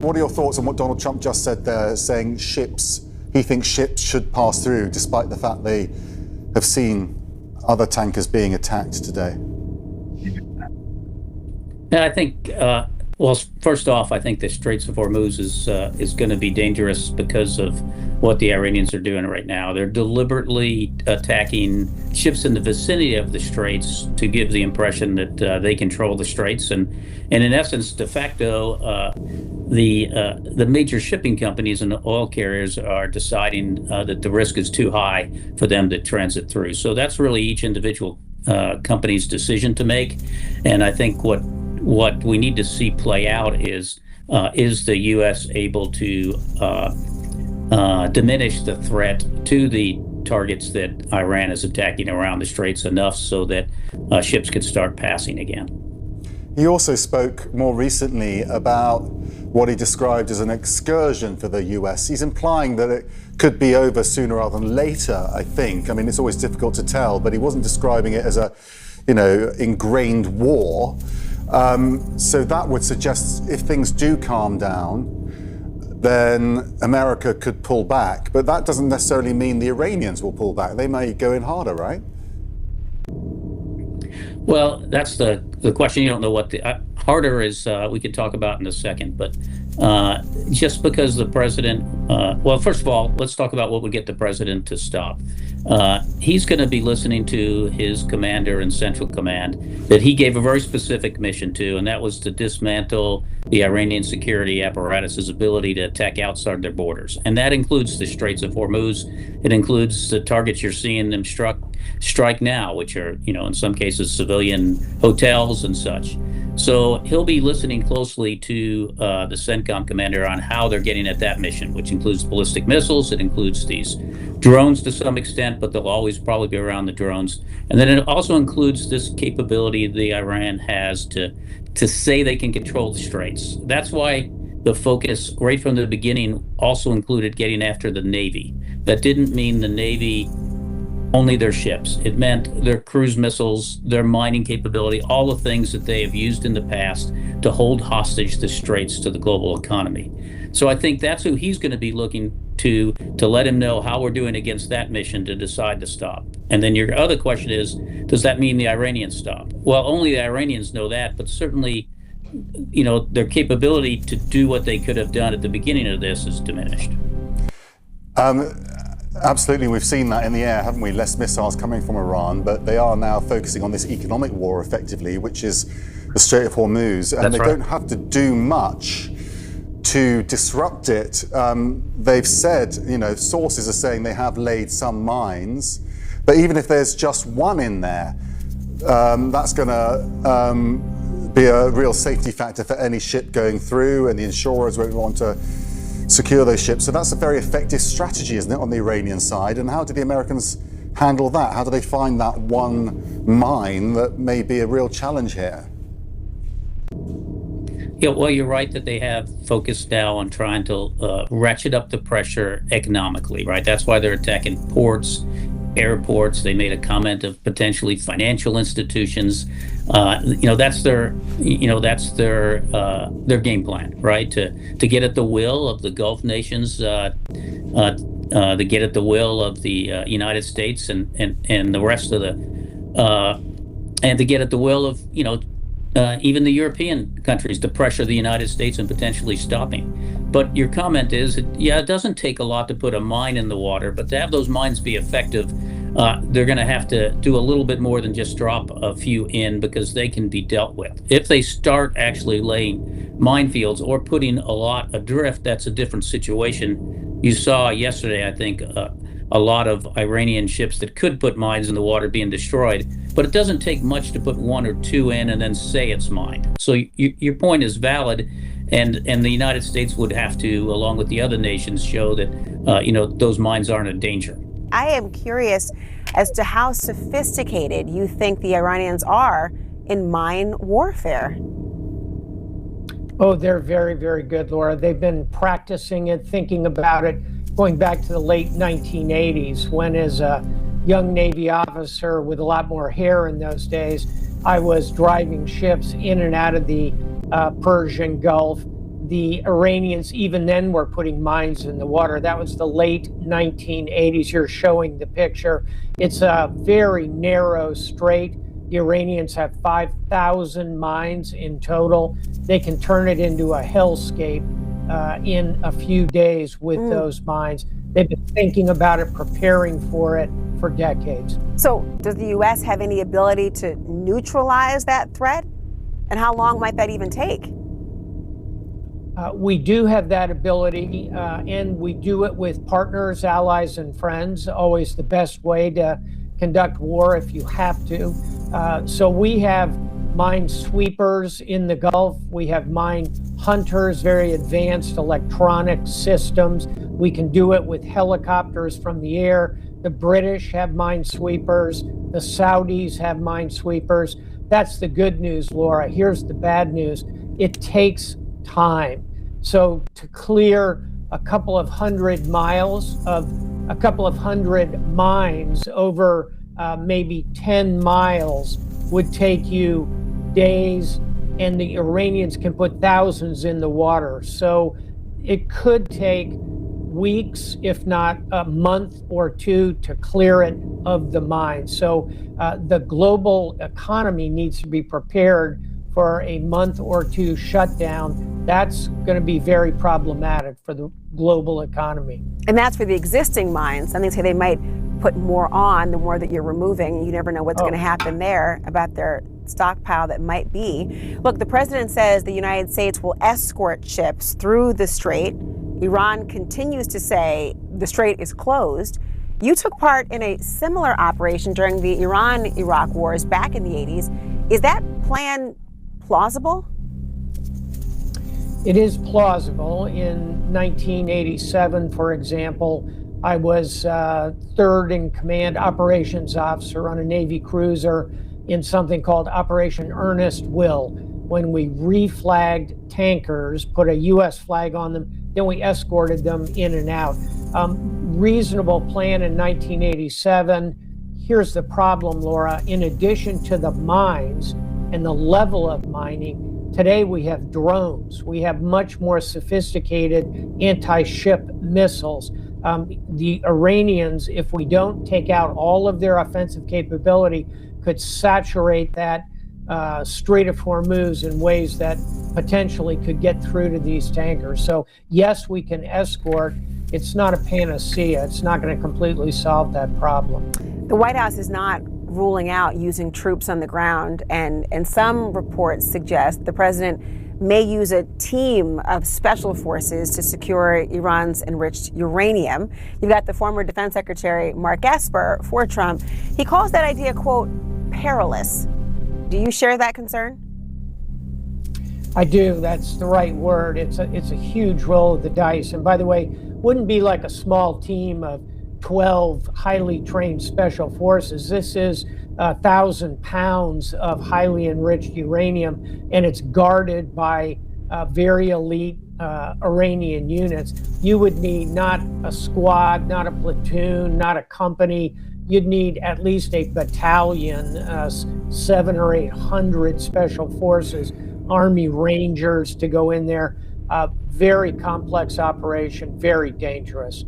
What are your thoughts on what Donald Trump just said there, saying he thinks ships should pass through, despite the fact they have seen other tankers being attacked today? Yeah, I think, well, first off, I think the Straits of Hormuz is going to be dangerous because of what the Iranians are doing right now. They're deliberately attacking ships in the vicinity of the Straits to give the impression that they control the Straits, and in essence, de facto, the major shipping companies and the oil carriers are deciding that the risk is too high for them to transit through. So that's really each individual company's decision to make, and I think what we need to see play out is the U.S. able to diminish the threat to the targets that Iran is attacking around the Straits enough so that ships could start passing again. He also spoke more recently about what he described as an excursion for the U.S. He's implying that it could be over sooner rather than later, I think. I mean, it's always difficult to tell, but he wasn't describing it as a, ingrained war. So that would suggest if things do calm down, then America could pull back. But that doesn't necessarily mean the Iranians will pull back. They may go in harder, right? Well, that's the question. You don't know what the harder is. We could talk about in a second. But just because the president, well, first of all, let's talk about what would get the president to stop. He's going to be listening to his commander in Central Command that he gave a very specific mission to, and that was to dismantle the Iranian security apparatus's ability to attack outside their borders. And that includes the Straits of Hormuz. It includes the targets you're seeing them strike now, which are, in some cases, civilian hotels and such. So he'll be listening closely to the CENTCOM commander on how they're getting at that mission, which includes ballistic missiles. It includes these drones to some extent, but they'll always probably be around the drones. And then it also includes this capability the Iran has to say they can control the Straits. That's why the focus right from the beginning also included getting after the Navy. That didn't mean the Navy only their ships. It meant their cruise missiles, their mining capability, all the things that they have used in the past to hold hostage the Straits to the global economy. So I think that's who he's going to be looking to let him know how we're doing against that mission to decide to stop. And then your other question is, does that mean the Iranians stop? Well, only the Iranians know that, but certainly, their capability to do what they could have done at the beginning of this is diminished. Absolutely, we've seen that in the air, haven't we? Less missiles coming from Iran, but they are now focusing on this economic war, effectively, which is the Strait of Hormuz, and they don't have to do much to disrupt it. They've said, sources are saying they have laid some mines, but even if there's just one in there, that's going to be a real safety factor for any ship going through, and the insurers won't want to secure those ships. So that's a very effective strategy, isn't it, on the Iranian side? And how do the Americans handle that? How do they find that one mine that may be a real challenge here? Yeah, well, you're right that they have focused now on trying to ratchet up the pressure economically, right? That's why they're attacking ports, airports. They made a comment of potentially financial institutions. That's their game plan, right? To get at the will of the Gulf nations, to get at the will of the United States and the rest of and to get at the will of even the European countries to pressure the United States and potentially stopping. But your comment is, it doesn't take a lot to put a mine in the water, but to have those mines be effective, they're going to have to do a little bit more than just drop a few in, because they can be dealt with. If they start actually laying minefields or putting a lot adrift, that's a different situation. You saw yesterday, I think, a lot of Iranian ships that could put mines in the water being destroyed, but it doesn't take much to put one or two in and then say it's mined. So your point is valid, and the United States would have to, along with the other nations, show that those mines aren't a danger. I am curious as to how sophisticated you think the Iranians are in mine warfare. Oh, they're very, very good, Laura. They've been practicing it, thinking about it, going back to the late 1980s, when as a young Navy officer with a lot more hair in those days, I was driving ships in and out of the Persian Gulf. the Iranians even then were putting mines in the water. That was the late 1980s. You're showing the picture. It's a very narrow strait. The Iranians have 5,000 mines in total. They can turn it into a hellscape in a few days with those mines. They've been thinking about it, preparing for it for decades. So does the U.S. have any ability to neutralize that threat? And how long might that even take? We do have that ability, and we do it with partners, allies, and friends. Always the best way to conduct war if you have to. So we have mine sweepers in the Gulf. We have mine hunters, very advanced electronic systems. We can do it with helicopters from the air. The British have mine sweepers. The Saudis have mine sweepers. That's the good news, Laura. Here's the bad news. It takes time. So to clear a couple of hundred miles of a couple of hundred mines over maybe 10 miles would take you days, and the Iranians can put thousands in the water. So it could take weeks, if not a month or two, to clear it of the mines. So the global economy needs to be prepared for a month or two shutdown. That's going to be very problematic for the global economy. And that's for the existing mines. And they say they might put more on the more that you're removing. You never know what's going to happen there about their stockpile that might be. Look, the president says the United States will escort ships through the strait. Iran continues to say the strait is closed. You took part in a similar operation during the Iran-Iraq wars back in the 80s. Is that plan plausible? It is plausible. In 1987, for example, I was third in command operations officer on a Navy cruiser in something called Operation Earnest Will, when we reflagged tankers, put a U.S. flag on them, then we escorted them in and out. Reasonable plan in 1987. Here's the problem, Laura. In addition to the mines and the level of mining, today we have drones. We have much more sophisticated anti-ship missiles. The Iranians, if we don't take out all of their offensive capability, could saturate that Strait of Hormuz in ways that potentially could get through to these tankers. So yes, we can escort. It's not a panacea. It's not going to completely solve that problem. The White House is not ruling out using troops on the ground, and some reports suggest the president may use a team of special forces to secure Iran's enriched uranium. You've got the former Defense Secretary Mark Esper for Trump. He calls that idea, quote, perilous. Do you share that concern? I do. That's the right word. It's a huge roll of the dice. And by the way, wouldn't be like a small team of 12 highly trained special forces. This is 1,000 pounds of highly enriched uranium, and it's guarded by very elite Iranian units. You would need not a squad, not a platoon, not a company. You'd need at least a battalion, 700 or 800 special forces, Army Rangers to go in there. Very complex operation, very dangerous.